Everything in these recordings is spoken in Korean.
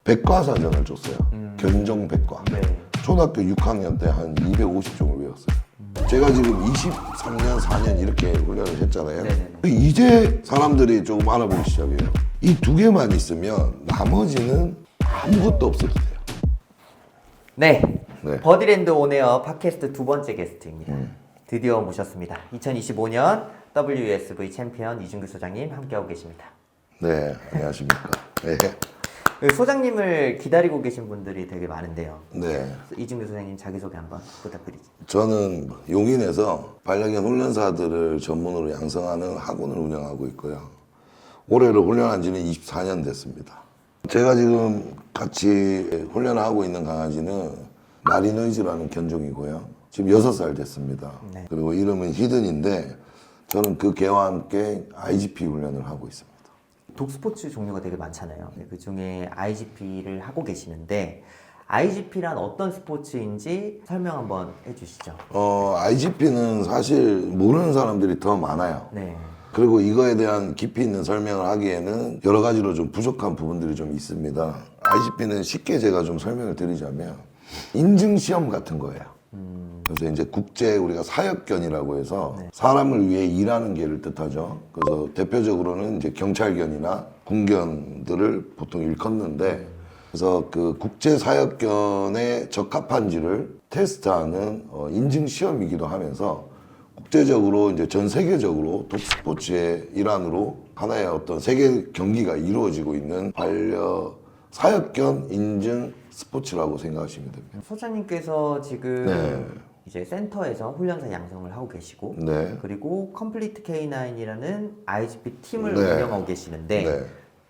백과사전을 줬어요. 견종 백과. 네. 초등학교 6학년 때 한 250종을 외웠어요. 제가 지금 23년, 4년 이렇게 훈련을 했잖아요. 네네네. 이제 사람들이 조금 알아보기 시작해요. 이 두 개만 있으면 나머지는 아무것도 없어도 돼요. 네. 네. 버디랜드 온에어 팟캐스트 두 번째 게스트입니다. 드디어 모셨습니다. 2025년 WSV 챔피언 이준규 소장님 함께하고 계십니다. 네, 안녕하십니까. 네. 소장님을 기다리고 계신 분들이 되게 많은데요. 네. 이준규 소장님 자기소개 한번 부탁드리죠. 저는 용인에서 반려견 훈련사들을 전문으로 양성하는 학원을 운영하고 있고요. 올해로 훈련한 지는 24년 됐습니다. 제가 지금 같이 훈련을 하고 있는 강아지는 마리노이즈라는 견종이고요. 지금 6살 됐습니다. 네. 그리고 이름은 히든인데 저는 그 개와 함께 IGP 훈련을 하고 있습니다. 독스포츠 종류가 되게 많잖아요. 그 중에 IGP를 하고 계시는데 IGP란 어떤 스포츠인지 설명 한번 해주시죠. IGP는 사실 모르는 사람들이 더 많아요. 네. 그리고 이거에 대한 깊이 있는 설명을 하기에는 여러 가지로 좀 부족한 부분들이 좀 있습니다. IGP는 쉽게 제가 좀 설명을 드리자면 인증시험 같은 거예요. 그래서 이제 국제 우리가 사역견이라고 해서 사람을 위해 일하는 개를 뜻하죠. 그래서 대표적으로는 이제 경찰견이나 군견들을 보통 일컫는데 그래서 그 국제 사역견에 적합한지를 테스트하는 인증 시험이기도 하면서 국제적으로 이제 전 세계적으로 독스포츠의 일환으로 하나의 어떤 세계 경기가 이루어지고 있는 반려 사역견 인증 스포츠라고 생각하시면 됩니다. 소장님께서 지금 네. 이제 센터에서 훈련사 양성을 하고 계시고 네. 그리고 컴플리트 K9이라는 IGP 팀을 네. 운영하고 계시는데 네.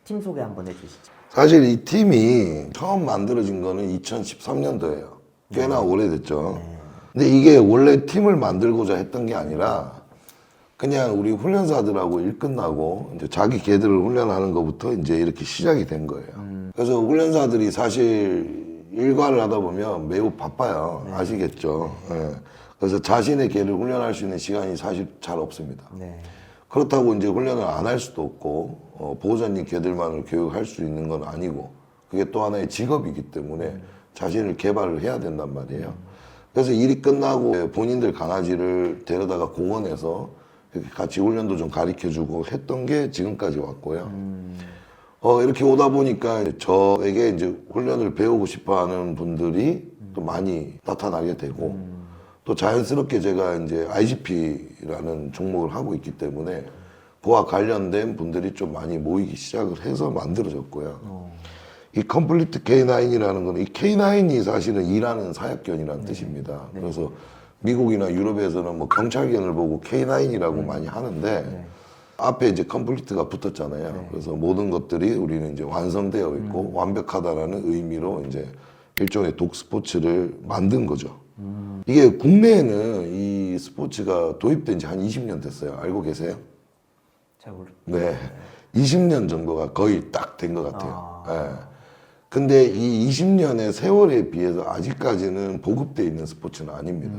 팀 소개 한번 해주시죠. 사실 이 팀이 처음 만들어진 거는 2013년도예요. 꽤나 오래됐죠. 근데 이게 원래 팀을 만들고자 했던 게 아니라 그냥 우리 훈련사들하고 일 끝나고 이제 자기 개들을 훈련하는 것부터 이제 이렇게 시작이 된 거예요. 그래서 훈련사들이 사실 일과를 하다 보면 매우 바빠요. 아시겠죠. 예. 그래서 자신의 개를 훈련할 수 있는 시간이 사실 잘 없습니다. 네. 그렇다고 이제 훈련을 안 할 수도 없고 보호자님 개들만을 교육할 수 있는 건 아니고 그게 또 하나의 직업이기 때문에 자신을 개발을 해야 된단 말이에요. 그래서 일이 끝나고 본인들 강아지를 데려다가 공원에서 이렇게 같이 훈련도 좀 가르쳐주고 했던 게 지금까지 왔고요. 이렇게 오다 보니까 저에게 이제 훈련을 배우고 싶어하는 분들이 또 많이 나타나게 되고 또 자연스럽게 제가 이제 IGP라는 종목을 하고 있기 때문에 그와 관련된 분들이 좀 많이 모이기 시작을 해서 만들어졌고요. 이 컴플리트 K9이라는 거는 이 K9이 사실은 일하는 사역견이라는 뜻입니다. 그래서 미국이나 유럽에서는 뭐 경찰견을 보고 K9이라고 많이 하는데 앞에 이제 컴플리트가 붙었잖아요. 그래서 모든 것들이 우리는 이제 완성되어 있고 완벽하다라는 의미로 이제 일종의 독 스포츠를 만든 거죠. 이게 국내에는 이 스포츠가 도입된 지 한 20년 됐어요. 알고 계세요? 잘 모르. 네. 20년 정도가 거의 딱 된 것 같아요. 네. 근데 이 20년의 세월에 비해서 아직까지는 보급되어 있는 스포츠는 아닙니다.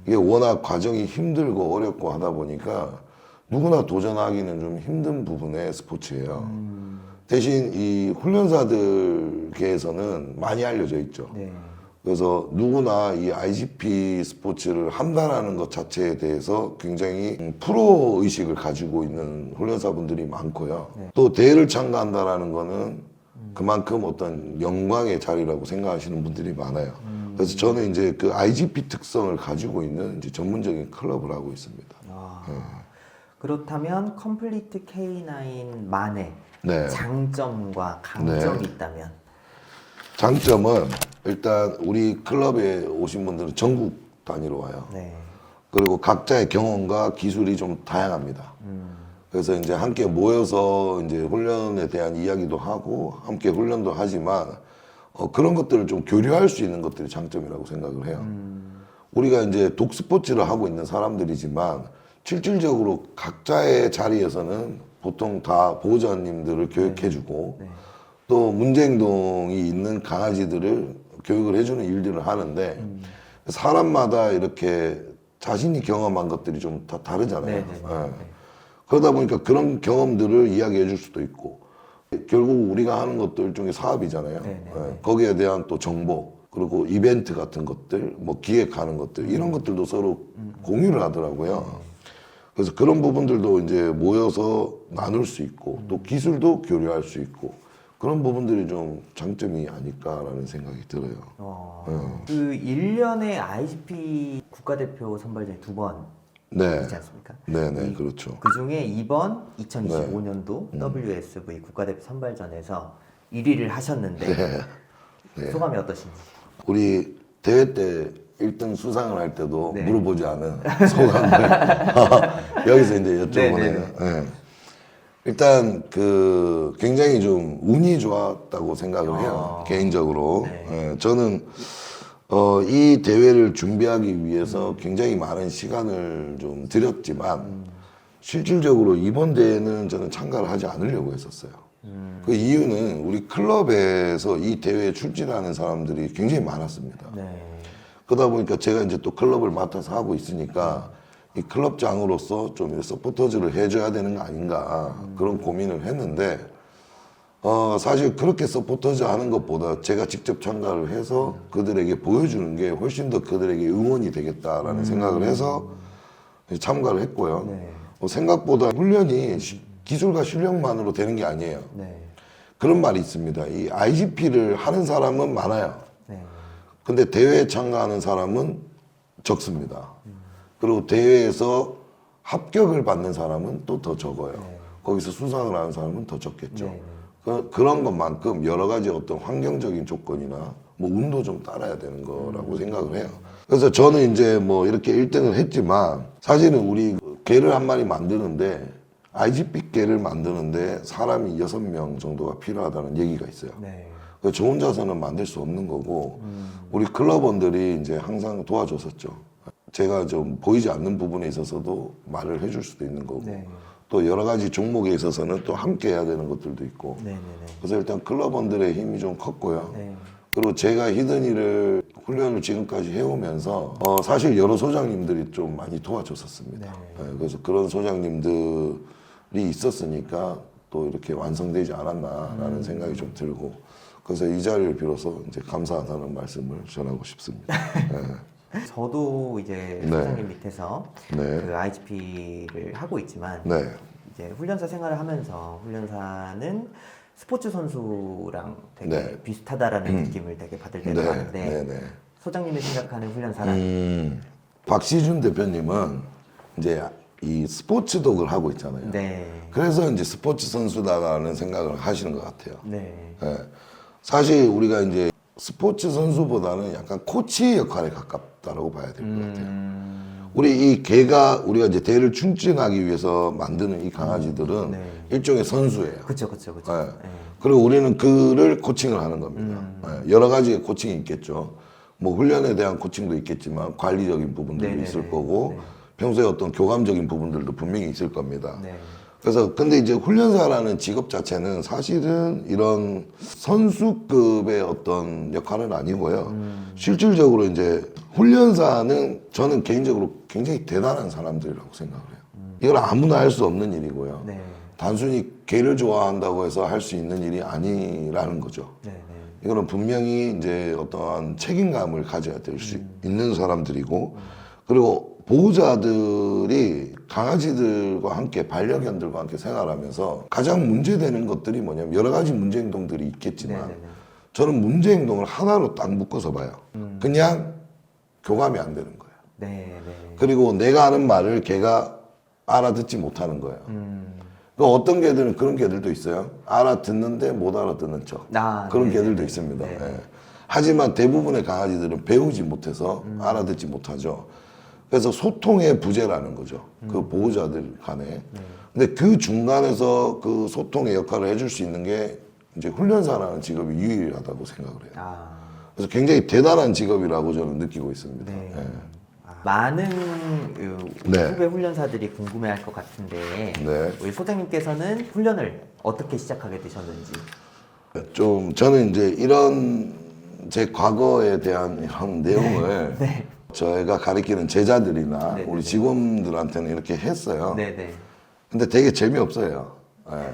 이게 워낙 과정이 힘들고 어렵고 하다 보니까 누구나 도전하기는 좀 힘든 부분의 스포츠예요. 대신 이 훈련사들께서는 많이 알려져 있죠. 네. 그래서 누구나 이 IGP 스포츠를 한다라는 것 자체에 대해서 굉장히 프로 의식을 가지고 있는 훈련사분들이 많고요. 또 대회를 참가한다라는 거는 그만큼 어떤 영광의 자리라고 생각하시는 분들이 많아요. 그래서 저는 이제 그 IGP 특성을 가지고 있는 이제 전문적인 클럽을 하고 있습니다. 그렇다면 컴플리트 K9만의 네. 장점과 강점이 있다면 장점은 일단 우리 클럽에 오신 분들은 전국 단위로 와요. 네. 그리고 각자의 경험과 기술이 좀 다양합니다. 그래서 이제 함께 모여서 이제 훈련에 대한 이야기도 하고 함께 훈련도 하지만 그런 것들을 좀 교류할 수 있는 것들이 장점이라고 생각을 해요. 우리가 이제 독 스포츠를 하고 있는 사람들이지만 실질적으로 각자의 자리에서는 보통 다 보호자님들을 교육해주고 또 문제행동이 있는 강아지들을 교육을 해주는 일들을 하는데 사람마다 이렇게 자신이 경험한 것들이 좀 다 다르잖아요. 네. 그러다 보니까 그런 경험들을 이야기해 줄 수도 있고 결국 우리가 하는 것도 일종의 사업이잖아요. 네네. 예, 거기에 대한 또 정보 그리고 이벤트 같은 것들, 뭐 기획하는 것들 이런 것들도 서로 공유를 하더라고요. 그래서 그런 부분들도 이제 모여서 나눌 수 있고 또 기술도 교류할 수 있고 그런 부분들이 좀 장점이 아닐까라는 생각이 들어요. 그 1년에 IGP 국가대표 선발전이 2번 네, 있지 않습니까? 네네, 그렇죠. 그 중에 이번 2025년도 WSV 국가대표 선발전에서 1위를 하셨는데 네. 소감이 어떠신지? 우리 대회 때 1등 수상을 할 때도 네. 물어보지 않은 소감을 여기서 이제 네, 여쭤보네요. 네. 일단 그 굉장히 좀 운이 좋았다고 생각을 해요. 개인적으로. 네. 예, 저는 이 대회를 준비하기 위해서 굉장히 많은 시간을 좀 들였지만 실질적으로 이번 대회는 저는 참가를 하지 않으려고 했었어요. 그 이유는 우리 클럽에서 이 대회에 출전하는 사람들이 굉장히 많았습니다. 네. 그러다 보니까 제가 이제 또 클럽을 맡아서 하고 있으니까 이 클럽장으로서 좀 서포터즈를 해줘야 되는 거 아닌가 그런 고민을 했는데 사실 그렇게 서포터즈 하는 것보다 제가 직접 참가를 해서 그들에게 보여주는 게 훨씬 더 그들에게 응원이 되겠다라는 생각을 해서 참가를 했고요. 네. 생각보다 훈련이 기술과 실력만으로 되는 게 아니에요. 네. 그런 말이 있습니다. 이 IGP를 하는 사람은 많아요. 네. 근데 대회에 참가하는 사람은 적습니다. 그리고 대회에서 합격을 받는 사람은 또 더 적어요. 거기서 수상을 하는 사람은 더 적겠죠. 네. 그런 것만큼 여러 가지 어떤 환경적인 조건이나 뭐 운도 좀 따라야 되는 거라고 생각을 해요. 그래서 저는 이제 뭐 이렇게 1등을 했지만 사실은 우리 개를 한 마리 만드는데 IGP 개를 만드는데 사람이 6명 정도가 필요하다는 얘기가 있어요. 네. 저 혼자서는 만들 수 없는 거고 우리 클럽원들이 이제 항상 도와줬었죠. 제가 좀 보이지 않는 부분에 있어서도 말을 해줄 수도 있는 거고 네. 또 여러 가지 종목에 있어서는 또 함께 해야 되는 것들도 있고 네. 그래서 일단 클럽원들의 힘이 좀 컸고요. 네. 그리고 제가 히든이를 훈련을 지금까지 해오면서 사실 여러 소장님들이 좀 많이 도와줬었습니다. 네. 그래서 그런 소장님들이 있었으니까 또 이렇게 완성되지 않았나라는 생각이 좀 들고 그래서 이 자리를 빌어서 이제 감사하다는 말씀을 전하고 싶습니다. 저도 이제 네. 소장님 밑에서 네. 그 IGP를 하고 있지만 네. 이제 훈련사 생활을 하면서 훈련사는 스포츠 선수랑 되게 네. 비슷하다라는 느낌을 되게 받을 때가 네. 많은데 네. 소장님이 생각하는 훈련사는 박시준 대표님은 이제 이 스포츠 독을 하고 있잖아요. 네. 그래서 이제 스포츠 선수다라는 생각을 하시는 것 같아요. 네. 예. 사실 우리가 이제 스포츠 선수보다는 약간 코치 역할에 가깝다라고 봐야 될 것 같아요. 우리 이 개가 우리가 이제 대를 충진하기 위해서 만드는 이 강아지들은 네. 일종의 선수예요. 그쵸. 예. 네. 그리고 우리는 그를 코칭을 하는 겁니다. 예. 여러 가지의 코칭이 있겠죠. 뭐 훈련에 대한 코칭도 있겠지만 관리적인 부분들도 네네네. 있을 거고 네. 평소에 어떤 교감적인 부분들도 분명히 있을 겁니다. 네. 그래서 근데 이제 훈련사라는 직업 자체는 사실은 이런 선수급의 어떤 역할은 아니고요. 실질적으로 이제 훈련사는 저는 개인적으로 굉장히 대단한 사람들이라고 생각을 해요. 이걸 아무나 할 수 없는 일이고요. 네. 단순히 개를 좋아한다고 해서 할 수 있는 일이 아니라는 거죠. 네. 이거는 분명히 이제 어떠한 책임감을 가져야 될 수 있는 사람들이고 그리고 보호자들이 강아지들과 함께 반려견들과 함께 생활하면서 가장 문제되는 것들이 뭐냐면 여러 가지 문제 행동들이 있겠지만 네네네. 저는 문제 행동을 하나로 딱 묶어서 봐요. 그냥 교감이 안 되는 거예요. 네. 그리고 내가 하는 말을 걔가 알아듣지 못하는 거예요. 그 어떤 개들은 그런 개들도 있어요. 알아듣는데 못 알아듣는 척. 그런 개들도 있습니다. 네. 예. 하지만 대부분의 강아지들은 배우지 못해서 알아듣지 못하죠. 그래서 소통의 부재라는 거죠. 그 보호자들 간에. 근데 그 중간에서 그 소통의 역할을 해줄 수 있는 게 이제 훈련사라는 직업이 유일하다고 생각을 해요. 그래서 굉장히 대단한 직업이라고 저는 느끼고 있습니다. 네. 예. 많은 네. 후배 훈련사들이 궁금해할 것 같은데 네. 우리 소장님께서는 훈련을 어떻게 시작하게 되셨는지. 좀 저는 이제 이런 제 과거에 대한 이런 내용을 네. 저희가 가르치는 제자들이나 네네네. 우리 직원들한테는 이렇게 했어요. 네네. 근데 되게 재미없어요. 예.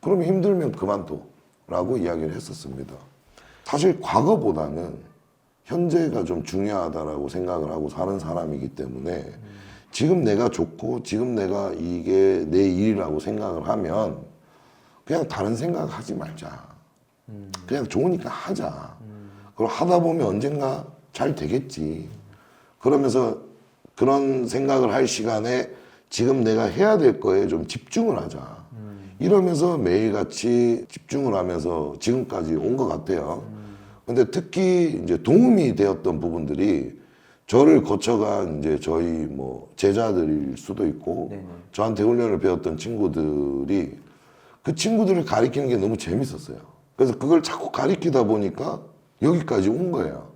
그러면 힘들면 그만둬라고 이야기를 했었습니다. 사실 과거보다는 현재가 좀 중요하다라고 생각을 하고 사는 사람이기 때문에 지금 내가 좋고 지금 내가 이게 내 일이라고 생각을 하면 그냥 다른 생각 하지 말자. 그냥 좋으니까 하자. 그리고 하다 보면 언젠가 잘 되겠지. 그러면서 그런 생각을 할 시간에 지금 내가 해야 될 거에 좀 집중을 하자. 이러면서 매일같이 집중을 하면서 지금까지 온 것 같아요. 근데 특히 이제 도움이 되었던 부분들이 저를 거쳐간 이제 저희 뭐 제자들일 수도 있고 네네. 저한테 훈련을 배웠던 친구들이 그 친구들을 가리키는 게 너무 재밌었어요. 그래서 그걸 자꾸 가리키다 보니까 여기까지 온 거예요.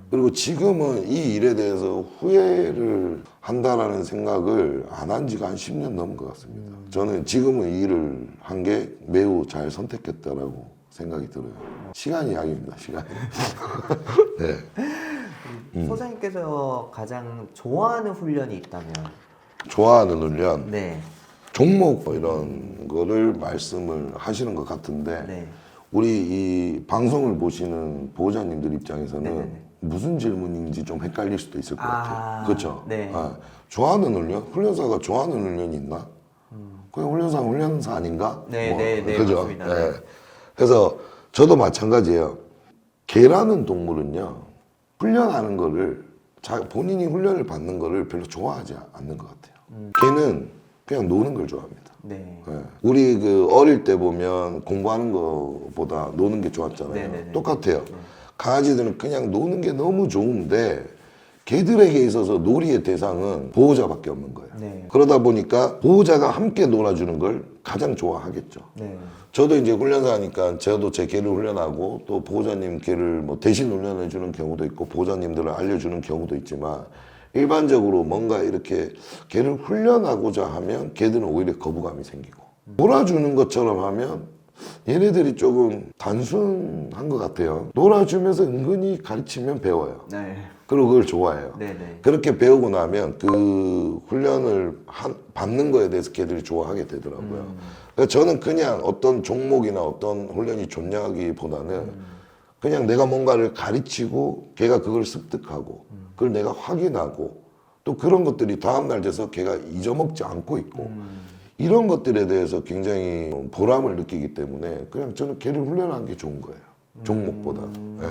그리고 지금은 이 일에 대해서 후회를 한다라는 생각을 안 한 지가 한 10년 넘은 것 같습니다. 저는 지금은 이 일을 한 게 매우 잘 선택했다라고 생각이 들어요. 시간이 약입니다, 시간이. 네. 소장님께서 가장 좋아하는 훈련이 있다면? 좋아하는 훈련, 네. 종목 뭐 이런 거를 말씀을 하시는 것 같은데 네. 우리 이 방송을 보시는 보호자님들 입장에서는 네네네. 무슨 질문인지 좀 헷갈릴 수도 있을 것 같아요. 그렇죠? 네. 좋아하는 훈련? 훈련사가 좋아하는 훈련이 있나? 그냥 훈련사 아닌가? 네, 네, 네, 그죠? 맞습니다. 네. 그래서 저도 마찬가지예요. 개라는 동물은요, 훈련하는 거를 본인이 훈련을 받는 거를 별로 좋아하지 않는 것 같아요. 개는 그냥 노는 걸 좋아합니다. 네. 네. 우리 그 어릴 때 보면 공부하는 것보다 노는 게 좋았잖아요. 네네네. 똑같아요. 강아지들은 그냥 노는 게 너무 좋은데 개들에게 있어서 놀이의 대상은 보호자밖에 없는 거예요. 네. 그러다 보니까 보호자가 함께 놀아주는 걸 가장 좋아하겠죠. 네. 저도 이제 훈련사니까 저도 제 개를 훈련하고 또 보호자님 개를 뭐 대신 훈련해 주는 경우도 있고 보호자님들을 알려주는 경우도 있지만 일반적으로 뭔가 이렇게 개를 훈련하고자 하면 개들은 오히려 거부감이 생기고 놀아주는 것처럼 하면 얘네들이 조금 단순한 것 같아요. 놀아주면서 은근히 가르치면 배워요. 네. 그리고 그걸 좋아해요. 네네. 그렇게 배우고 나면 그 훈련을 받는 거에 대해서 걔들이 좋아하게 되더라고요. 그래서 저는 그냥 어떤 종목이나 어떤 훈련이 좋냐기보다는 그냥 내가 뭔가를 가르치고 걔가 그걸 습득하고 그걸 내가 확인하고 또 그런 것들이 다음날 돼서 걔가 잊어먹지 않고 있고 이런 것들에 대해서 굉장히 보람을 느끼기 때문에 그냥 저는 걔를 훈련하는 게 좋은 거예요. 종목보다. 네.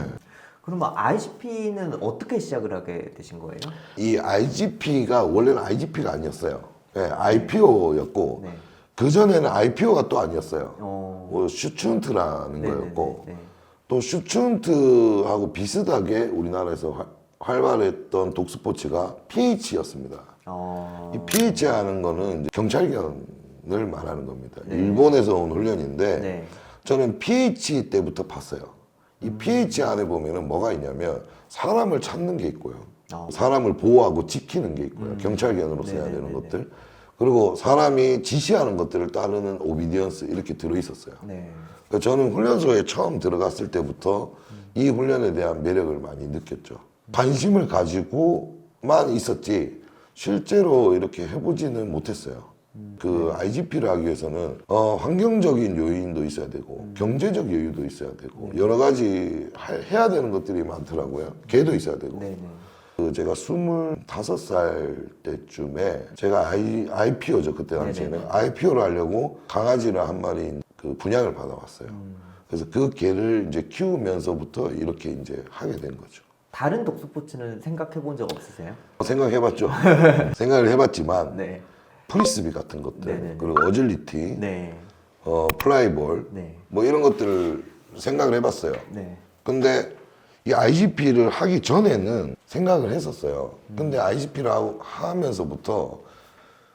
그러면 IGP는 어떻게 시작을 하게 되신 거예요? 이 IGP가 원래는 IGP가 아니었어요. 네, IPO였고 네. 그 전에는 IPO가 또 아니었어요. 어. 슈츠훈트라는 네네네. 거였고 네. 또 슈츠훈트하고 비슷하게 우리나라에서 활발했던 독스포츠가 PH였습니다. 어. 이 PH 하는 거는 이제 경찰견을 말하는 겁니다. 네. 일본에서 온 훈련인데 네. 저는 PH 때부터 봤어요. 이 PH 안에 보면은 뭐가 있냐면 사람을 찾는 게 있고요. 사람을 보호하고 지키는 게 있고요. 경찰견으로서 해야 되는 네네네네. 것들. 그리고 사람이 지시하는 것들을 따르는 오비디언스 이렇게 들어있었어요. 네. 그러니까 저는 훈련소에 처음 들어갔을 때부터 이 훈련에 대한 매력을 많이 느꼈죠. 관심을 가지고만 있었지 실제로 이렇게 해보지는 못했어요. 그 IGP를 하기 위해서는 환경적인 요인도 있어야 되고 경제적 여유도 있어야 되고 여러 가지 해야 되는 것들이 많더라고요. 개도 있어야 되고. 네네. 그 제가 25살 때쯤에 제가 IPO죠 그때 당시에는 네네. IPO를 하려고 강아지를 한 마리 그 분양을 받아왔어요. 그래서 그 개를 이제 키우면서부터 이렇게 이제 하게 된 거죠. 다른 독스포츠는 생각해 본 적 없으세요? 생각해봤죠. 생각을 해봤지만 네. 프리스비 같은 것들 네네네. 그리고 어질리티, 네. 플라이볼 네. 뭐 이런 것들을 생각을 해봤어요. 네. 근데 이 IGP를 하기 전에는 생각을 했었어요. 근데 IGP를 하면서부터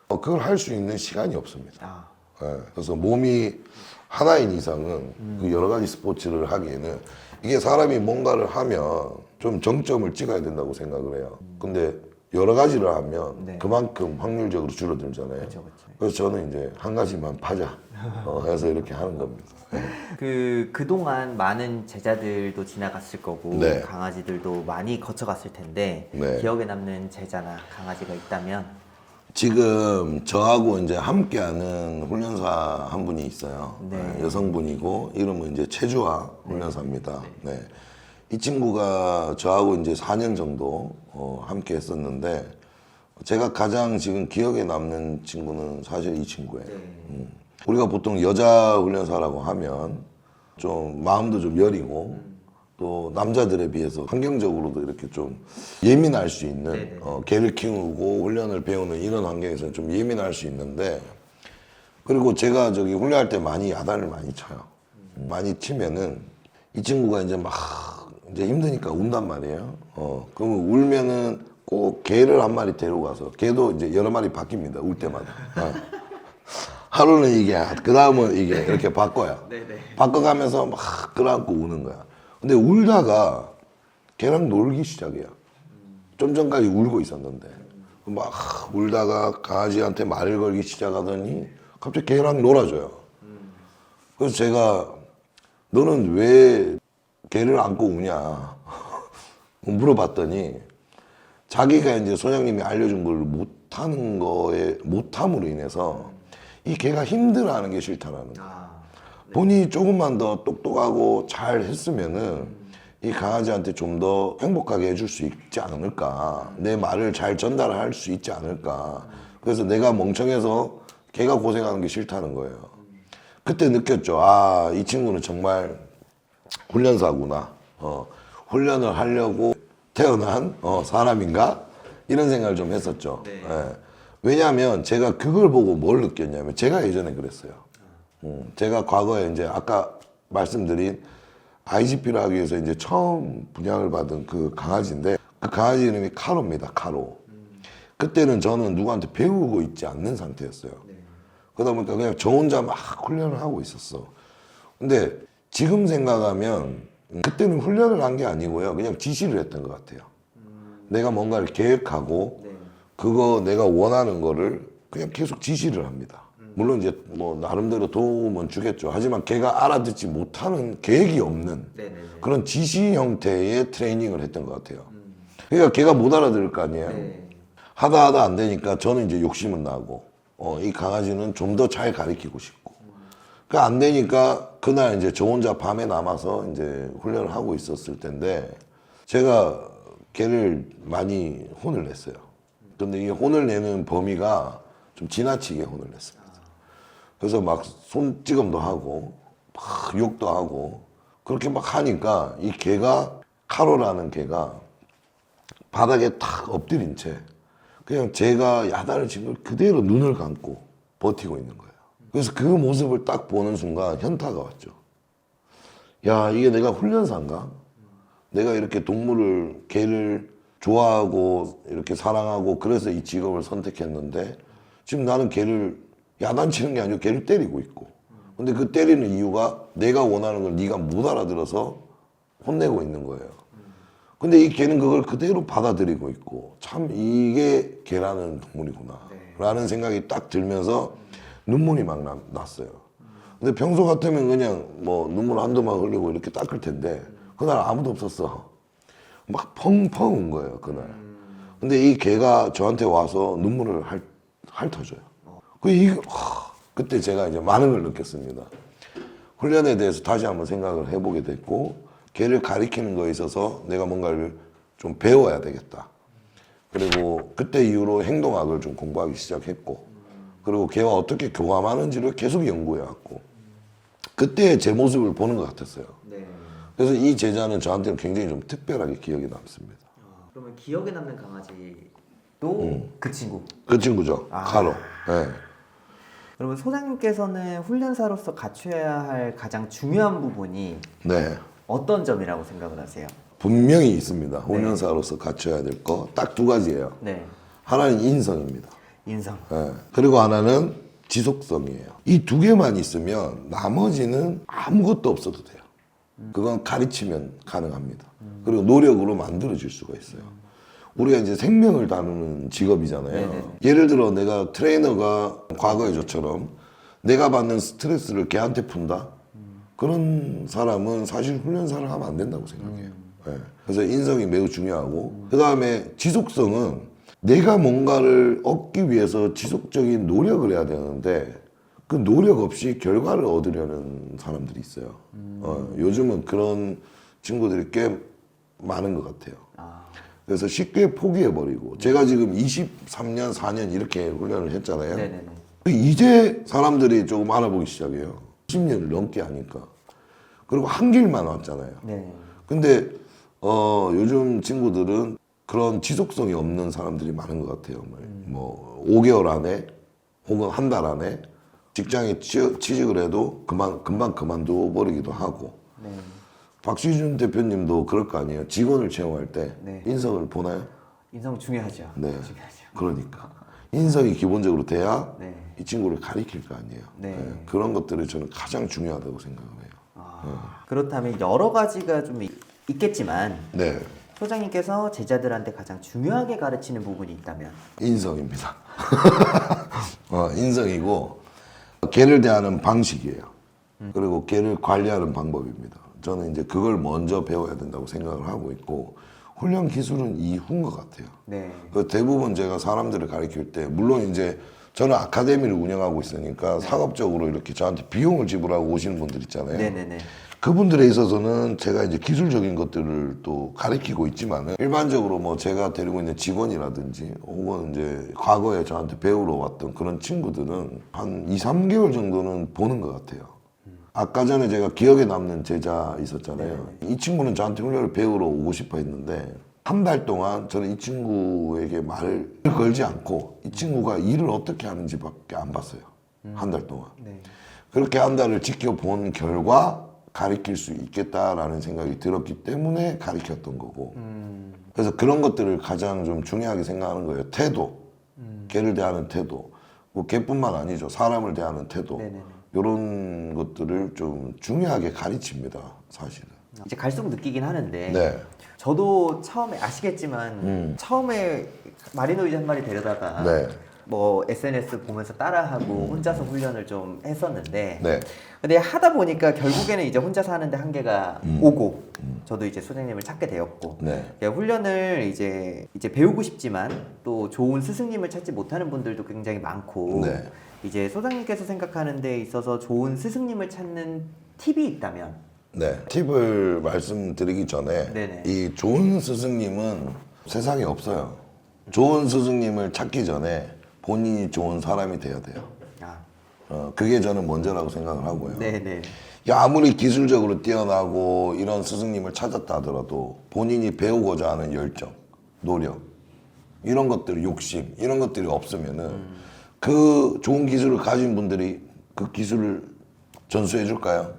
그걸 할 수 있는 시간이 없습니다. 아. 예, 그래서 몸이 하나인 이상은 그 여러 가지 스포츠를 하기에는 이게 사람이 뭔가를 하면 좀 정점을 찍어야 된다고 생각을 해요. 근데 여러 가지를 하면 네. 그만큼 확률적으로 줄어들잖아요. 그렇죠, 그렇죠. 그래서 저는 이제 한 가지만 파자 해서 이렇게 하는 겁니다. 그동안 많은 제자들도 지나갔을 거고 네. 강아지들도 많이 거쳐갔을 텐데 네. 기억에 남는 제자나 강아지가 있다면 지금 저하고 이제 함께하는 훈련사 한 분이 있어요. 네. 여성분이고 이름은 이제 최주아 훈련사입니다. 네. 이 친구가 저하고 이제 4년 정도 함께 했었는데 제가 가장 지금 기억에 남는 친구는 사실 이 친구예요. 우리가 보통 여자 훈련사라고 하면 좀 마음도 좀 여리고 또 남자들에 비해서 환경적으로도 이렇게 좀 예민할 수 있는 개를 키우고 훈련을 배우는 이런 환경에서는 좀 예민할 수 있는데 그리고 제가 저기 훈련할 때 많이 야단을 많이 쳐요. 많이 치면은 이 친구가 이제 막 이제 힘드니까 운단 말이에요. 그러면 울면은 꼭 개를 한 마리 데려가서 개도 이제 여러 마리 바뀝니다. 울 때마다. 하루는 이게 그 다음은 이게 이렇게 바꿔요. 바꿔가면서 막 끌어안고 우는 거야. 근데 울다가 걔랑 놀기 시작해요. 좀 전까지 울고 있었는데 막 울다가 강아지한테 말을 걸기 시작하더니 갑자기 걔랑 놀아줘요. 그래서 제가 너는 왜 걔를 안고 우냐 물어봤더니 자기가 이제 소장님이 알려준 걸 못하는 거에 못함으로 인해서 이 걔가 힘들어하는 게 싫다라는 거야. 본인이 조금만 더 똑똑하고 잘 했으면은 이 강아지한테 좀 더 행복하게 해줄 수 있지 않을까. 내 말을 잘 전달할 수 있지 않을까. 그래서 내가 멍청해서 걔가 고생하는 게 싫다는 거예요. 그때 느꼈죠. 아, 이 친구는 정말 훈련사구나. 훈련을 하려고 태어난 사람인가? 이런 생각을 좀 했었죠. 예. 왜냐하면 제가 그걸 보고 뭘 느꼈냐면 제가 예전에 그랬어요. 제가 과거에 이제 아까 말씀드린 IGP를 하기 위해서 이제 처음 분양을 받은 그 강아지인데 그 강아지 이름이 카로입니다. 카로. 그때는 저는 누구한테 배우고 있지 않는 상태였어요. 그러다 보니까 그냥 저 혼자 막 훈련을 하고 있었어. 근데 지금 생각하면 그때는 훈련을 한 게 아니고요. 그냥 지시를 했던 것 같아요. 내가 뭔가를 계획하고 그거 내가 원하는 거를 그냥 계속 지시를 합니다. 물론 이제 뭐 나름대로 도움은 주겠죠. 하지만 걔가 알아듣지 못하는 계획이 없는 그런 지시 형태의 트레이닝을 했던 것 같아요. 그러니까 걔가 못 알아들을 거 아니에요. 하다 안 되니까 저는 이제 욕심은 나고 이 강아지는 좀 더 잘 가르치고 싶고 그 안 되니까 그날 이제 저 혼자 밤에 남아서 이제 훈련을 하고 있었을 텐데 제가 걔를 많이 혼을 냈어요. 근데 이 혼을 내는 범위가 좀 지나치게 혼을 냈습니다. 그래서 막 손찌검도 하고 막 욕도 하고 그렇게 막 하니까 이 개가 카로라는 개가 바닥에 탁 엎드린 채 그냥 제가 야단을 친 걸 그대로 눈을 감고 버티고 있는 거예요. 그래서 그 모습을 딱 보는 순간 현타가 왔죠. 야, 이게 내가 훈련사인가? 내가 이렇게 동물을, 개를 좋아하고 이렇게 사랑하고 그래서 이 직업을 선택했는데 지금 나는 개를 야단치는 게 아니고 걔를 때리고 있고 근데 그 때리는 이유가 내가 원하는 걸 네가 못 알아들어서 혼내고 있는 거예요. 근데 이 개는 그걸 그대로 받아들이고 있고 참 이게 개라는 동물이구나 라는 생각이 딱 들면서 눈물이 막 났어요. 근데 평소 같으면 그냥 뭐 눈물 한두 방 흘리고 이렇게 닦을 텐데 그날 아무도 없었어. 막 펑펑 운 거예요 그날. 근데 이 개가 저한테 와서 눈물을 핥아줘요. 그때 제가 이제 많은 걸 느꼈습니다. 훈련에 대해서 다시 한번 생각을 해보게 됐고 걔를 가리키는 거에 있어서 내가 뭔가를 좀 배워야 되겠다. 그리고 그때 이후로 행동학을 좀 공부하기 시작했고 그리고 걔와 어떻게 교감하는지를 계속 연구해왔고 그때 제 모습을 보는 것 같았어요. 그래서 이 제자는 저한테는 굉장히 좀 특별하게 기억에 남습니다. 그러면 기억에 남는 강아지도 그 친구? 그 친구죠. 카로. 네. 그러면 소장님께서는 훈련사로서 갖춰야 할 가장 중요한 부분이 네. 어떤 점이라고 생각을 하세요? 분명히 있습니다. 훈련사로서 갖춰야 될 거 딱 두 가지예요. 네. 하나는 인성입니다. 인성. 네. 그리고 하나는 지속성이에요. 이 두 개만 있으면 나머지는 아무것도 없어도 돼요. 그건 가르치면 가능합니다. 그리고 노력으로 만들어질 수가 있어요. 우리가 이제 생명을 다루는 직업이잖아요. 네네. 예를 들어 내가 트레이너가 과거의 저처럼 내가 받는 스트레스를 걔한테 푼다? 그런 사람은 사실 훈련사를 하면 안 된다고 생각해요. 네. 그래서 인성이 매우 중요하고 그 다음에 지속성은 내가 뭔가를 얻기 위해서 지속적인 노력을 해야 되는데 그 노력 없이 결과를 얻으려는 사람들이 있어요. 요즘은 그런 친구들이 꽤 많은 것 같아요. 그래서 쉽게 포기해버리고 제가 지금 23년, 4년 이렇게 훈련을 했잖아요. 네네네. 이제 사람들이 조금 알아보기 시작해요. 10년을 넘게 하니까. 그리고 한 길만 왔잖아요. 네. 근데 요즘 친구들은 그런 지속성이 없는 사람들이 많은 것 같아요. 뭐 5개월 안에 혹은 한 달 안에 직장에 취직을 해도 금방 그만둬 버리기도 하고. 네. 박시준 대표님도 그럴 거 아니에요. 직원을 채용할 때 네. 인성을 보나요? 인성 중요하죠. 네. 중요하죠. 그러니까 인성이 기본적으로 돼야 네. 이 친구를 가리킬 거 아니에요. 네. 그런 것들을 저는 가장 중요하다고 생각을 해요. 그렇다면 여러 가지가 좀 있겠지만 네, 소장님께서 제자들한테 가장 중요하게 가르치는 부분이 있다면 인성입니다. 인성이고 개를 대하는 방식이에요. 그리고 개를 관리하는 방법입니다. 저는 이제 그걸 먼저 배워야 된다고 생각을 하고 있고 훈련 기술은 이후인 것 같아요. 네. 그 대부분 제가 사람들을 가르칠 때 물론 이제 저는 아카데미를 운영하고 있으니까 상업적으로 이렇게 저한테 비용을 지불하고 오시는 분들 있잖아요. 네네네. 그분들에 있어서는 제가 이제 기술적인 것들을 또 가르치고 있지만은 일반적으로 뭐 제가 데리고 있는 직원이라든지 혹은 이제 과거에 저한테 배우러 왔던 그런 친구들은 한 2, 3개월 정도는 보는 것 같아요. 아까 전에 제가 기억에 남는 제자 있었잖아요. 이 친구는 저한테 훈련을 배우러 오고 싶어 했는데 한 달 동안 저는 이 친구에게 말을 걸지 않고 이 친구가 일을 어떻게 하는지밖에 안 봤어요. 한 달 동안. 네. 그렇게 한 달을 지켜본 결과 가르칠 수 있겠다라는 생각이 들었기 때문에 가르쳤던 거고. 그래서 그런 것들을 가장 좀 중요하게 생각하는 거예요. 태도. 개를 대하는 태도. 뭐 개뿐만 아니죠. 사람을 대하는 태도. 네네네. 이런 것들을 좀 중요하게 가르칩니다. 사실은. 이제 갈수록 느끼긴 하는데 네. 저도 처음에 아시겠지만 처음에 마리노이즈 한 마리 데려다가 네. 뭐 SNS 보면서 따라하고 혼자서 훈련을 좀 했었는데 네. 근데 하다 보니까 결국에는 이제 혼자서 하는데 한계가 오고 저도 이제 소장님을 찾게 되었고 네. 훈련을 이제 배우고 싶지만 또 좋은 스승님을 찾지 못하는 분들도 굉장히 많고 네. 이제 소장님께서 생각하는 데 있어서 좋은 스승님을 찾는 팁이 있다면 네. 팁을 말씀드리기 전에 네네. 이 좋은 스승님은 세상에 없어요. 좋은 스승님을 찾기 전에 본인이 좋은 사람이 돼야 돼요. 그게 저는 먼저라고 생각을 하고요. 네네. 야, 아무리 기술적으로 뛰어나고 이런 스승님을 찾았다 하더라도 본인이 배우고자 하는 열정, 노력, 이런 것들, 욕심, 이런 것들이 없으면은 그 좋은 기술을 가진 분들이 그 기술을 전수해 줄까요?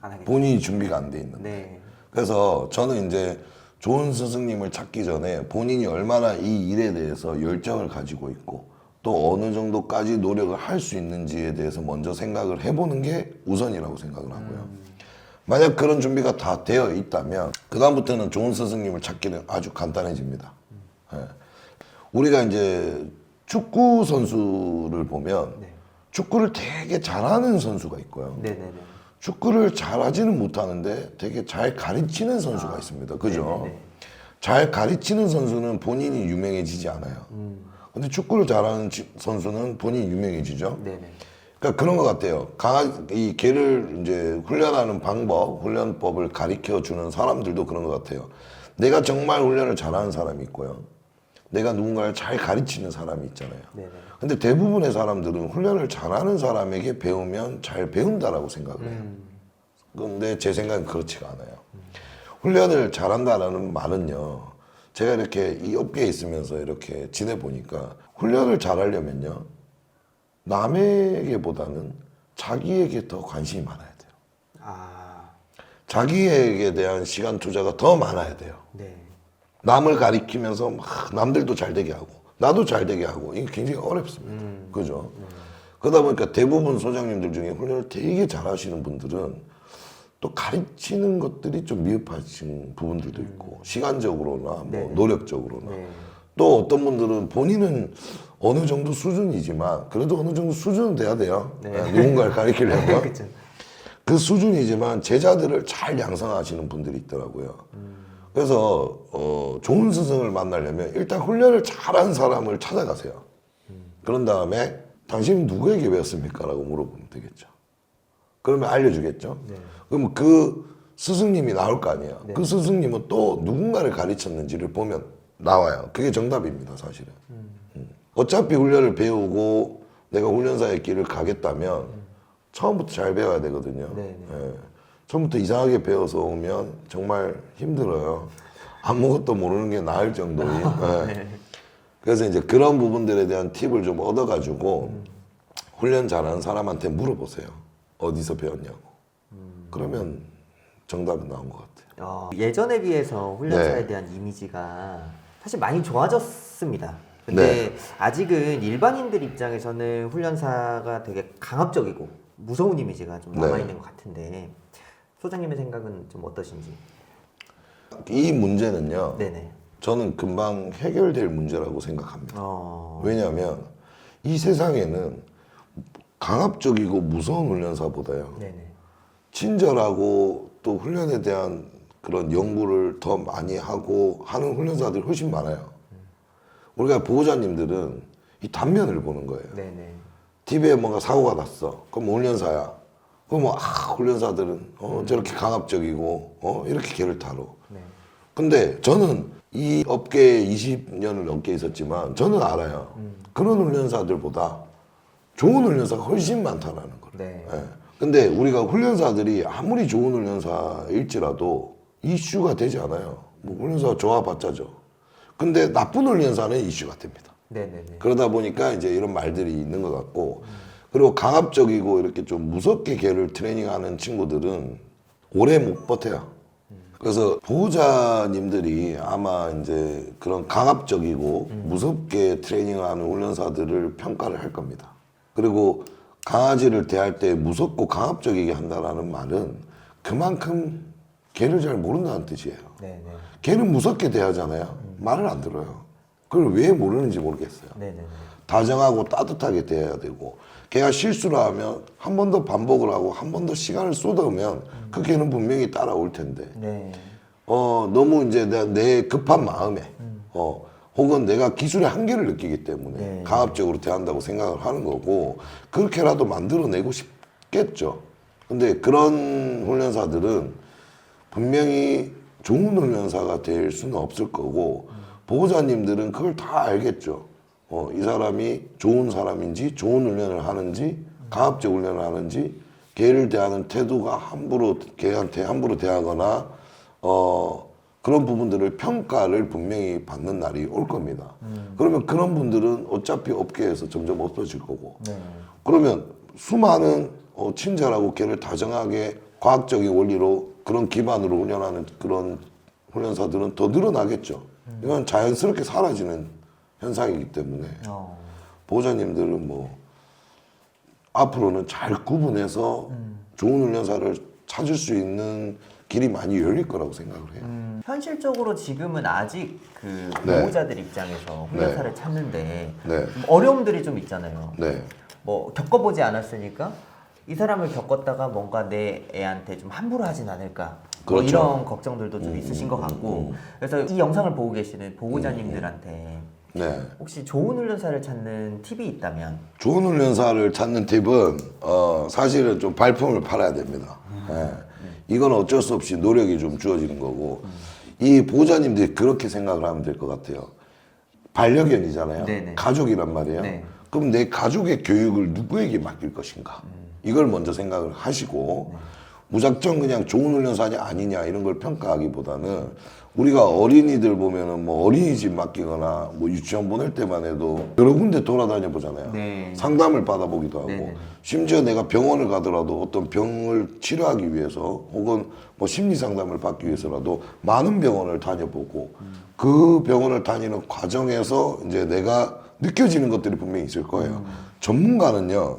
안 하겠죠. 본인이 준비가 안 돼 있는데. 네. 그래서 저는 이제 좋은 스승님을 찾기 전에 본인이 얼마나 이 일에 대해서 열정을 가지고 있고 또 어느 정도까지 노력을 할 수 있는지에 대해서 먼저 생각을 해보는 게 우선이라고 생각을 하고요. 만약 그런 준비가 다 되어 있다면 그다음부터는 좋은 스승님을 찾기는 아주 간단해집니다. 예. 우리가 이제 축구 선수를 보면 네. 축구를 되게 잘하는 선수가 있고요. 네네네. 축구를 잘하지는 못하는데 되게 잘 가르치는 선수가 있습니다. 그죠? 네네네. 잘 가르치는 선수는 본인이 유명해지지 않아요. 근데 축구를 잘하는 선수는 본인이 유명해지죠. 네네. 그러니까 그런 것 같아요. 이 개를 이제 훈련하는 방법, 훈련법을 가르쳐 주는 사람들도 그런 것 같아요. 내가 정말 훈련을 잘하는 사람이 있고요. 내가 누군가를 잘 가르치는 사람이 있잖아요. 네네. 근데 대부분의 사람들은 훈련을 잘하는 사람에게 배우면 잘 배운다라고 생각을 해요. 근데 제 생각은 그렇지가 않아요. 훈련을 잘한다라는 말은요. 제가 이렇게 이 업계에 있으면서 이렇게 지내보니까 훈련을 잘하려면요. 남에게보다는 자기에게 더 관심이 많아야 돼요. 자기에게 대한 시간 투자가 더 많아야 돼요. 네. 남을 가리키면서 막 남들도 잘 되게 하고 나도 잘 되게 하고 이게 굉장히 어렵습니다. 그죠? 그러다 보니까 대부분 소장님들 중에 훈련을 되게 잘하시는 분들은 또 가르치는 것들이 좀 미흡하신 부분들도 있고 시간적으로나 뭐 네. 노력적으로나 네. 또 어떤 분들은 본인은 어느 정도 수준이지만 그래도 어느 정도 수준은 돼야 돼요. 네. 누군가를 가르치려면 그쵸. 그 수준이지만 제자들을 잘 양성하시는 분들이 있더라고요. 그래서 좋은 스승을 만나려면 일단 훈련을 잘한 사람을 찾아가세요. 그런 다음에 당신은 누구에게 배웠습니까? 라고 물어보면 되겠죠. 그러면 알려주겠죠. 네. 그럼 그 스승님이 나올 거 아니에요. 네. 그 스승님은 또 누군가를 가르쳤는지를 보면 나와요. 그게 정답입니다, 사실은. 어차피 훈련을 배우고 내가 훈련사의 길을 가겠다면 처음부터 잘 배워야 되거든요. 네, 예. 처음부터 이상하게 배워서 오면 정말 힘들어요. 아무것도 모르는 게 나을 정도인. 예. 네. 그래서 이제 그런 부분들에 대한 팁을 좀 얻어가지고 훈련 잘하는 사람한테 물어보세요. 어디서 배웠냐고. 그러면 정답은 나온 것 같아요. 예전에 비해서 훈련사에 네. 대한 이미지가 사실 많이 좋아졌습니다. 근데 아직은 일반인들 입장에서는 훈련사가 되게 강압적이고 무서운 이미지가 좀 남아있는 것 같은데 소장님의 생각은 좀 어떠신지? 이 문제는요. 네네. 저는 금방 해결될 문제라고 생각합니다. 왜냐하면 이 세상에는 강압적이고 무서운 훈련사보다요. 네네. 친절하고 또 훈련에 대한 그런 연구를 더 많이 하고 하는 훈련사들이 훨씬 많아요. 우리가 보호자님들은 이 단면을 보는 거예요. 네네. TV에 뭔가 사고가 났어. 그럼 훈련사야. 그럼 뭐, 훈련사들은 저렇게 강압적이고 이렇게 개를 타러. 네. 근데 저는 이 업계에 20년을 넘게 있었지만 저는 알아요. 그런 훈련사들보다 좋은 훈련사가 훨씬 많다라는 걸. 네. 예. 근데 우리가 훈련사들이 아무리 좋은 훈련사일지라도 이슈가 되지 않아요. 뭐 훈련사 좋아봤자죠. 근데 나쁜 훈련사는 이슈가 됩니다. 네네네. 그러다 보니까 이제 이런 말들이 있는 것 같고, 그리고 강압적이고 이렇게 좀 무섭게 개를 트레이닝하는 친구들은 오래 못 버텨요. 그래서 보호자님들이 아마 이제 그런 강압적이고 무섭게 트레이닝하는 훈련사들을 평가를 할 겁니다. 그리고 강아지를 대할 때 무섭고 강압적이게 한다라는 말은 그만큼 개를 잘 모른다는 뜻이에요. 네네. 개는 무섭게 대하잖아요. 말을 안 들어요. 그걸 왜 모르는지 모르겠어요. 네네네. 다정하고 따뜻하게 대해야 되고, 걔가 실수를 하면 한 번 더 반복을 하고 한 번 더 시간을 쏟아오면 그 개는 분명히 따라올 텐데, 네. 너무 이제 내 급한 마음에, 혹은 내가 기술의 한계를 느끼기 때문에 네. 강압적으로 대한다고 생각을 하는 거고, 그렇게라도 만들어내고 싶겠죠. 근데 그런 훈련사들은 분명히 좋은 훈련사가 될 수는 없을 거고, 보호자님들은 그걸 다 알겠죠. 이 사람이 좋은 사람인지, 좋은 훈련을 하는지, 강압적 훈련을 하는지, 개를 대하는 태도가 개한테 함부로 대하거나, 그런 부분들을 평가를 분명히 받는 날이 올 겁니다. 그러면 그런 분들은 어차피 업계에서 점점 없어질 거고, 네. 그러면 수많은 친절하고 개를 다정하게 과학적인 원리로 그런 기반으로 훈련하는 그런 훈련사들은 더 늘어나겠죠. 이건 자연스럽게 사라지는 현상이기 때문에 보호자님들은 뭐 앞으로는 잘 구분해서 좋은 훈련사를 찾을 수 있는 길이 많이 열릴 거라고 생각을 해요. 현실적으로 지금은 아직 그 네. 보호자들 입장에서 훈련사를 찾는데 네. 어려움들이 좀 있잖아요. 네. 뭐 겪어보지 않았으니까 이 사람을 겪었다가 뭔가 내 애한테 좀 함부로 하진 않을까. 뭐 그렇죠. 이런 걱정들도 좀 있으신 것 같고. 그래서 이 영상을 보고 계시는 보호자님들한테 네. 혹시 좋은 훈련사를 찾는 팁이 있다면? 좋은 훈련사를 찾는 팁은 사실은 좀 발품을 팔아야 됩니다. 예. 이건 어쩔 수 없이 노력이 좀 주어지는 거고, 이 보호자님들이 그렇게 생각을 하면 될 것 같아요. 반려견이잖아요. 네네. 가족이란 말이에요. 네. 그럼 내 가족의 교육을 누구에게 맡길 것인가? 이걸 먼저 생각을 하시고, 무작정 그냥 좋은 훈련사냐 아니냐 이런 걸 평가하기보다는, 우리가 어린이들 보면은 뭐 어린이집 맡기거나 뭐 유치원 보낼 때만 해도 여러 군데 돌아다녀 보잖아요. 네. 상담을 받아보기도 하고, 네네. 심지어 내가 병원을 가더라도 어떤 병을 치료하기 위해서 혹은 뭐 심리 상담을 받기 위해서라도 많은 병원을 다녀보고, 그 병원을 다니는 과정에서 이제 내가 느껴지는 것들이 분명히 있을 거예요. 전문가는요,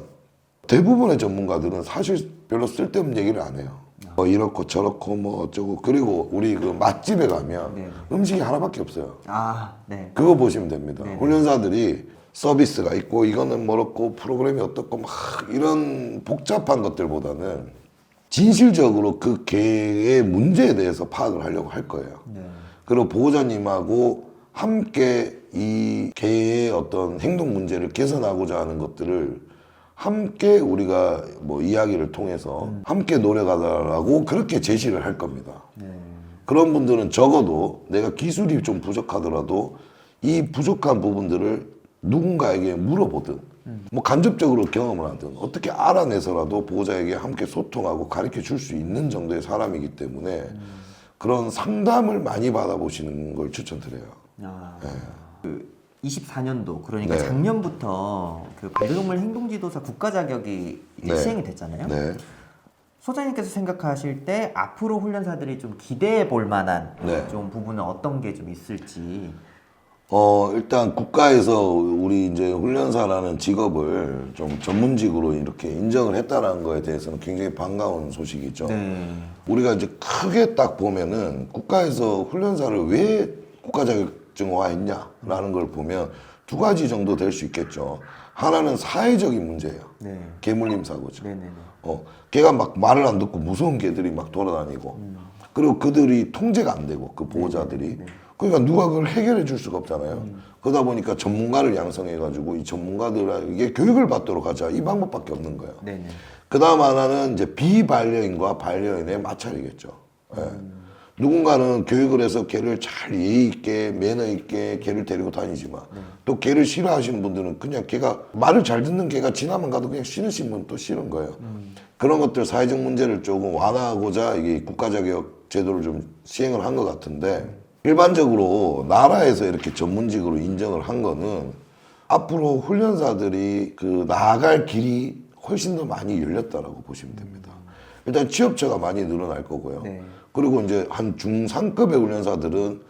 대부분의 전문가들은 사실 별로 쓸데없는 얘기를 안 해요. 뭐 이렇고 저렇고 뭐 어쩌고. 그리고 우리 그 맛집에 가면 네. 음식이 하나밖에 없어요. 아, 네. 그거 보시면 됩니다. 네네. 훈련사들이 서비스가 있고 이거는 뭐렇고 프로그램이 어떻고 막 이런 복잡한 것들보다는 진실적으로 그 개의 문제에 대해서 파악을 하려고 할 거예요. 네. 그리고 보호자님하고 함께 이 개의 어떤 행동 문제를 개선하고자 하는 것들을 함께 우리가 뭐 이야기를 통해서 함께 노력하자라고 그렇게 제시를 할 겁니다. 그런 분들은 적어도 내가 기술이 좀 부족하더라도 이 부족한 부분들을 누군가에게 물어보든 뭐 간접적으로 경험을 하든 어떻게 알아내서라도 보호자에게 함께 소통하고 가르쳐 줄 수 있는 정도의 사람이기 때문에 그런 상담을 많이 받아보시는 걸 추천드려요. 그 24년도 그러니까 네. 작년부터 그 반려동물 행동지도사 국가 자격이 이제 네. 시행이 됐잖아요. 네. 소장님께서 생각하실 때 앞으로 훈련사들이 좀 기대해 볼 만한 네. 좀 부분은 어떤 게 좀 있을지. 일단 국가에서 우리 이제 훈련사라는 직업을 좀 전문직으로 이렇게 인정을 했다는 거에 대해서는 굉장히 반가운 소식이죠. 네. 우리가 이제 크게 딱 보면은 국가에서 훈련사를 왜 국가 자격증화했냐라는 걸 보면 두 가지 정도 될 수 있겠죠. 하나는 사회적인 문제예요. 네. 개물림 사고죠. 네네네. 걔가 막 말을 안 듣고 무서운 개들이 막 돌아다니고 그리고 그들이 통제가 안 되고 그 보호자들이 그러니까 누가 그걸 해결해 줄 수가 없잖아요. 그러다 보니까 전문가를 양성해 가지고 이 전문가들에게 교육을 받도록 하자 이 방법밖에 없는 거예요. 네네. 그 다음 하나는 이제 비반려인과 반려인의 마찰이겠죠. 예. 누군가는 교육을 해서 개를 잘 예의 있게 매너 있게 개를 데리고 다니지만 또 개를 싫어하시는 분들은 그냥 개가 말을 잘 듣는 개가 지나만 가도 그냥 싫으신 분 또 싫은 거예요. 그런 것들 사회적 문제를 조금 완화하고자 이게 국가 자격 제도를 좀 시행을 한 것 같은데 일반적으로 나라에서 이렇게 전문직으로 인정을 한 거는 앞으로 훈련사들이 그 나아갈 길이 훨씬 더 많이 열렸다라고 보시면 됩니다. 일단 취업처가 많이 늘어날 거고요. 네. 그리고 이제 한 중상급의 훈련사들은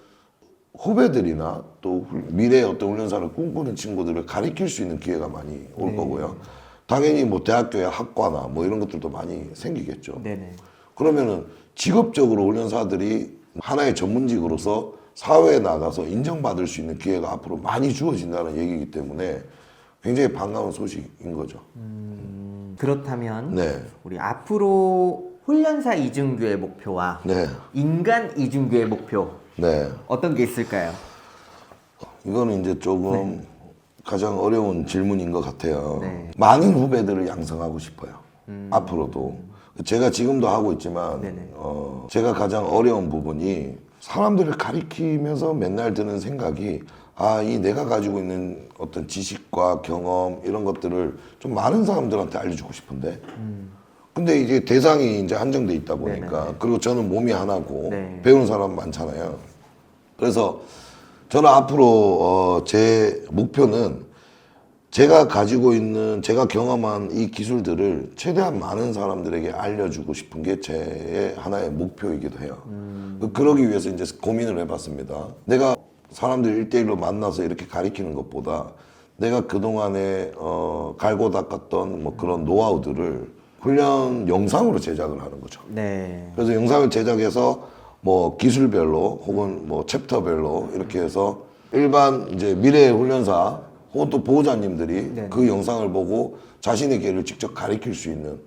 후배들이나 또 미래의 어떤 훈련사를 꿈꾸는 친구들을 가르칠 수 있는 기회가 많이 올 거고요. 당연히 뭐 대학교의 학과나 뭐 이런 것들도 많이 생기겠죠. 네네. 그러면은 직업적으로 훈련사들이 하나의 전문직으로서 사회에 나가서 인정받을 수 있는 기회가 앞으로 많이 주어진다는 얘기이기 때문에 굉장히 반가운 소식인 거죠. 그렇다면 네. 우리 앞으로 훈련사 이중규의 목표와 네. 인간 이중규의 목표 네. 어떤 게 있을까요? 이거는 이제 조금 가장 어려운 질문인 것 같아요. 네. 많은 후배들을 양성하고 싶어요. 앞으로도. 제가 지금도 하고 있지만, 네네. 제가 가장 어려운 부분이 사람들을 가리키면서 맨날 드는 생각이 이 내가 가지고 있는 어떤 지식과 경험 이런 것들을 좀 많은 사람들한테 알려주고 싶은데 근데 이게 대상이 이제 한정돼 있다 보니까 네네네. 그리고 저는 몸이 하나고 네. 배우는 사람 많잖아요. 그래서 저는 앞으로 제 목표는 제가 가지고 있는 제가 경험한 이 기술들을 최대한 많은 사람들에게 알려주고 싶은 게 제 하나의 목표이기도 해요. 그러기 위해서 이제 고민을 해봤습니다. 내가 사람들 1대1로 만나서 이렇게 가리키는 것보다 내가 그동안에 갈고 닦았던 뭐 그런 노하우들을 훈련 영상으로 제작을 하는 거죠. 네. 그래서 영상을 제작해서 뭐 기술별로 혹은 뭐 챕터별로 이렇게 해서 일반 이제 미래 훈련사 혹은 또 보호자님들이 네. 그 영상을 보고 자신의 개를 직접 가르칠 수 있는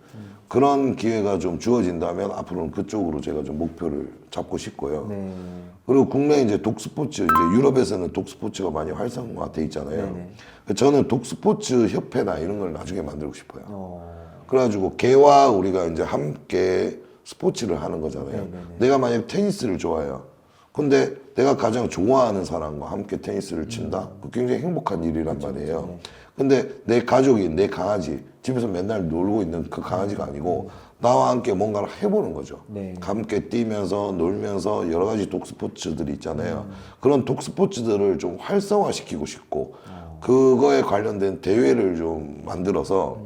그런 기회가 좀 주어진다면 앞으로는 그쪽으로 제가 좀 목표를 잡고 싶고요. 네. 그리고 국내 이제 독스포츠, 이제 유럽에서는 독스포츠가 많이 활성화돼 있잖아요. 네네. 저는 독스포츠 협회나 이런 걸 나중에 만들고 싶어요. 어. 그래가지고 개와 우리가 이제 함께 스포츠를 하는 거잖아요. 네네네. 내가 만약 테니스를 좋아해요. 근데 내가 가장 좋아하는 사람과 함께 테니스를 친다? 그 굉장히 행복한 일이란 말이에요. 네. 근데 내 가족이, 내 강아지, 집에서 맨날 놀고 있는 그 강아지가 아니고 나와 함께 뭔가를 해보는 거죠. 네. 함께 뛰면서 놀면서 여러 가지 독스포츠들이 있잖아요. 그런 독스포츠들을 좀 활성화시키고 싶고 그거에 관련된 대회를 좀 만들어서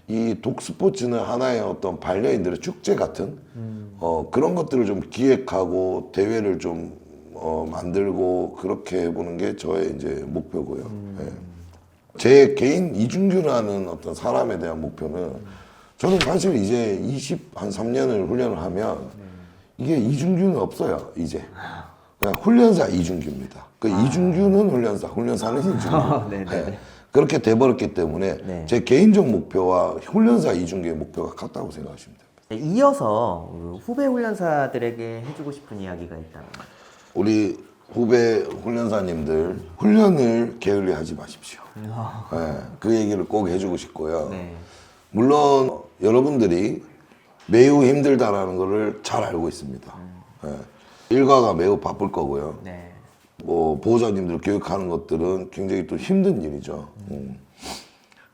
이 독스포츠는 하나의 어떤 반려인들의 축제 같은 그런 것들을 좀 기획하고 대회를 좀 만들고 그렇게 해보는 게 저의 이제 목표고요. 예. 제 개인 이중규라는 어떤 사람에 대한 목표는 저는 사실 이제 23년을 훈련을 하면 이게 이중규는 없어요. 이제 그냥 훈련사 이중규입니다. 그 이중규는 훈련사, 훈련사는 이중규. 네네. 예. 그렇게 돼버렸기 때문에 네. 제 개인적 목표와 훈련사 이중규의 목표가 같다고 생각하시면 됩니다. 네, 이어서 후배 훈련사들에게 해주고 싶은 이야기가 있다면. 우리 후배 훈련사님들 훈련을 게을리하지 마십시오. 예, 그 얘기를 꼭 해주고 싶고요. 네. 물론 여러분들이 매우 힘들다라는 것을 잘 알고 있습니다. 예, 일과가 매우 바쁠 거고요. 네. 뭐 보호자님들 교육하는 것들은 굉장히 또 힘든 일이죠.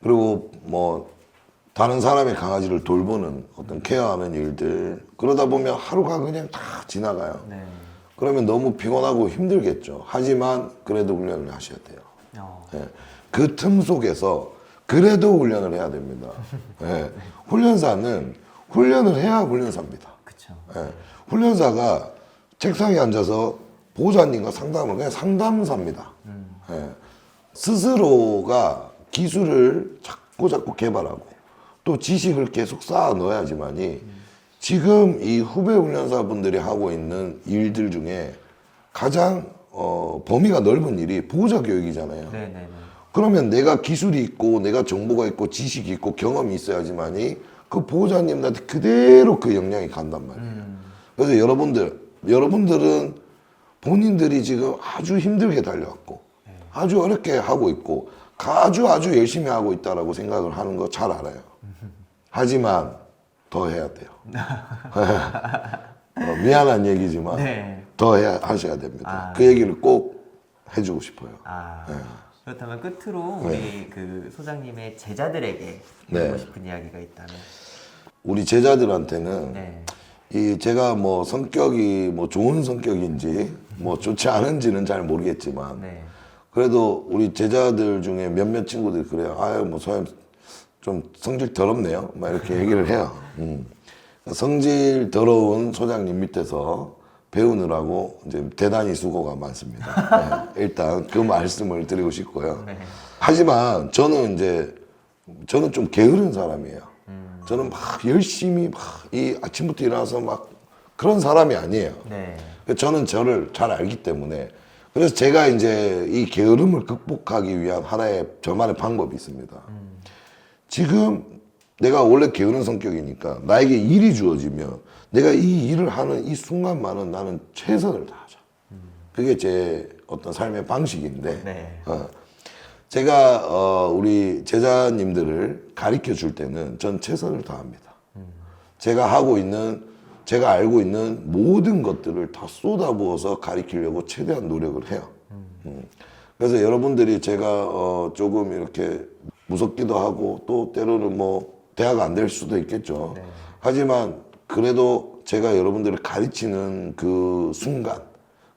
그리고 뭐 다른 사람의 강아지를 돌보는 어떤 케어하는 일들 그러다 보면 하루가 그냥 다 지나가요. 네. 그러면 너무 피곤하고 힘들겠죠. 하지만 그래도 훈련을 하셔야 돼요. 예. 그 틈 속에서 그래도 훈련을 해야 됩니다. 예. 훈련사는 훈련을 해야 훈련사입니다. 그렇죠. 예. 훈련사가 책상에 앉아서 보호자님과 상담을 그냥 상담사입니다. 예. 스스로가 기술을 자꾸 개발하고 또 지식을 계속 쌓아 넣어야지만이 지금 이 후배 훈련사분들이 하고 있는 일들 중에 가장 범위가 넓은 일이 보호자 교육이잖아요. 네네네. 그러면 내가 기술이 있고 내가 정보가 있고 지식이 있고 경험이 있어야지만이 그 보호자님들한테 그대로 그 역량이 간단 말이에요. 그래서 여러분들은 본인들이 지금 아주 힘들게 달려왔고 아주 어렵게 하고 있고 아주 열심히 하고 있다라고 생각을 하는 거 잘 알아요. 하지만 더 해야 돼요. 미안한 얘기지만 네. 더 하셔야 됩니다. 아, 그 얘기를 꼭 해주고 싶어요. 아, 네. 그렇다면 끝으로 우리 그 소장님의 제자들에게 해주고 싶은 이야기가 있다면. 우리 제자들한테는 네. 이 제가 뭐 성격이 뭐 좋은 성격인지 뭐 좋지 않은지는 잘 모르겠지만 네. 그래도 우리 제자들 중에 몇몇 친구들이 그래요. 아유 뭐 소장님 좀 성질 더럽네요. 막 이렇게 얘기를 해요. 성질 더러운 소장님 밑에서 배우느라고 이제 대단히 수고가 많습니다. 네, 일단 그 말씀을 드리고 싶고요. 네. 하지만 저는 좀 게으른 사람이에요. 저는 막 열심히 막 이 아침부터 일어나서 막 그런 사람이 아니에요. 네. 저는 저를 잘 알기 때문에 그래서 제가 이제 이 게으름을 극복하기 위한 하나의 저만의 방법이 있습니다. 지금 내가 원래 게으른 성격이니까 나에게 일이 주어지면 내가 이 일을 하는 이 순간만은 나는 최선을 다하죠. 그게 제 어떤 삶의 방식인데 네. 제가 우리 제자님들을 가르쳐 줄 때는 전 최선을 다합니다. 제가 알고 있는 모든 것들을 다 쏟아부어서 가르치려고 최대한 노력을 해요. 그래서 여러분들이 제가 조금 이렇게 무섭기도 하고 또 때로는 뭐 대화가 안 될 수도 있겠죠. 네. 하지만 그래도 제가 여러분들을 가르치는 그 순간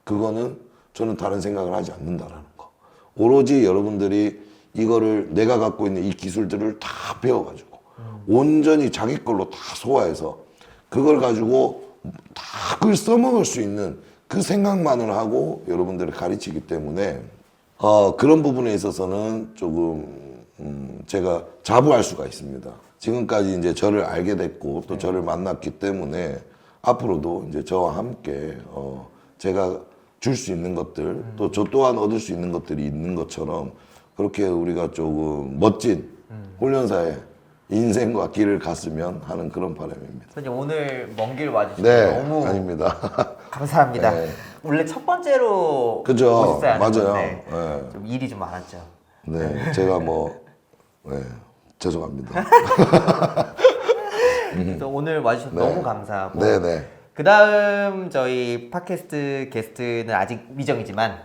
그거는 저는 다른 생각을 하지 않는다라는 거. 오로지 여러분들이 이거를 내가 갖고 있는 이 기술들을 다 배워가지고 온전히 자기 걸로 다 소화해서 그걸 가지고 다 그걸 써먹을 수 있는 그 생각만을 하고 여러분들을 가르치기 때문에 그런 부분에 있어서는 조금 제가 자부할 수가 있습니다. 지금까지 이제 저를 알게 됐고 또 저를 만났기 때문에 앞으로도 이제 저와 함께 제가 줄 수 있는 것들 또 저 또한 얻을 수 있는 것들이 있는 것처럼 그렇게 우리가 조금 멋진 훈련사의 인생과 길을 갔으면 하는 그런 바람입니다. 선생님 오늘 먼 길 와주셔서 네, 너무 아닙니다. 감사합니다. 네. 원래 첫 번째로 그죠, 오셨어야 하는 맞아요. 건데 네. 좀 일이 좀 많았죠. 네, 제가 죄송합니다. 또 오늘 와주셔서 네. 너무 감사하고 네네. 그 다음 저희 팟캐스트 게스트는 아직 미정이지만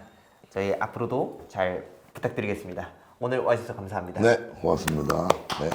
저희 앞으로도 잘 부탁드리겠습니다. 오늘 와주셔서 감사합니다. 네, 고맙습니다. 네.